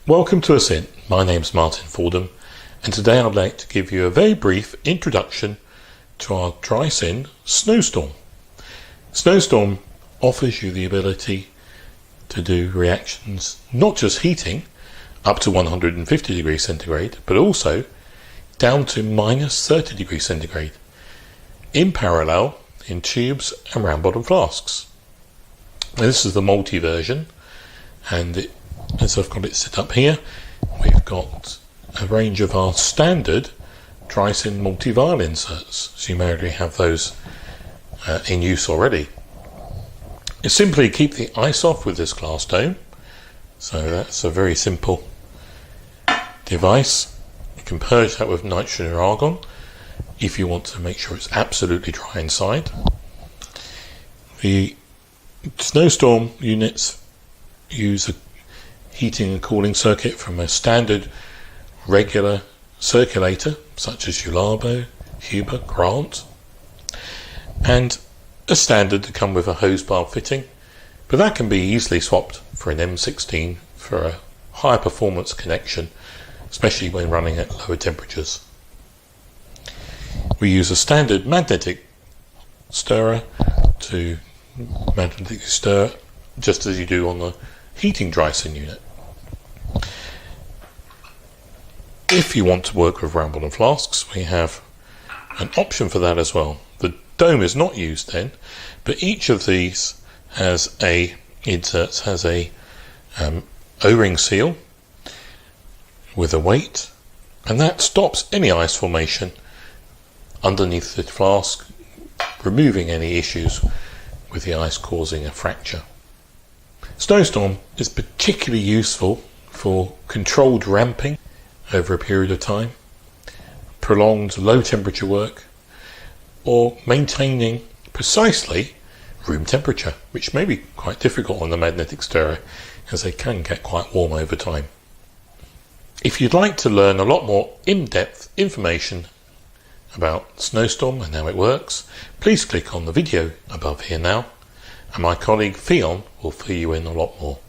Welcome to Ascent. My name's Martin Fordham, and today I'd like to give you a very brief introduction to our DrySyn SnowStorm. SnowStorm offers you the ability to do reactions, not just heating up to 150 degrees centigrade, but also down to minus 30 degrees centigrade in parallel in tubes and round bottom flasks. Now, this is the Multiversion, and as I've got it set up here, we've got a range of our standard DrySyn multi-vial inserts, so you may already have those in use already. You simply keep the ice off with this glass dome, so that's a very simple device. You can purge that with nitrogen or argon if you want to make sure it's absolutely dry inside. The SnowStorm units use a heating and cooling circuit from a standard regular circulator such as Ulabo, Huber, Grant, and a standard to come with a hose bar fitting, but that can be easily swapped for an M16 for a higher performance connection, especially when running at lower temperatures. We use a standard magnetic stirrer to magnetically stir just as you do on the heating DrySyn unit. If you want to work with round bottom flasks, we have an option for that as well. The dome is not used then, but each of these has a O-ring seal with a weight, and that stops any ice formation underneath the flask, removing any issues with the ice causing a fracture. SnowStorm is particularly useful for controlled ramping over a period of time, prolonged low temperature work, or maintaining precisely room temperature, which may be quite difficult on the magnetic stirrer as they can get quite warm over time. If you'd like to learn a lot more in-depth information about SnowStorm and how it works, please click on the video above here now, and my colleague Fion will fill you in a lot more.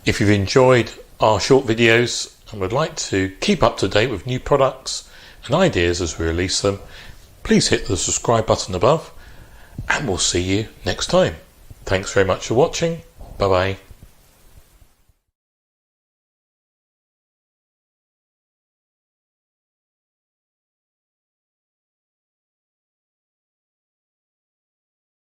If you've enjoyed our short videos and would like to keep up to date with new products and ideas as we release them, please hit the subscribe button above, and we'll see you next time. Thanks very much for watching. Bye bye.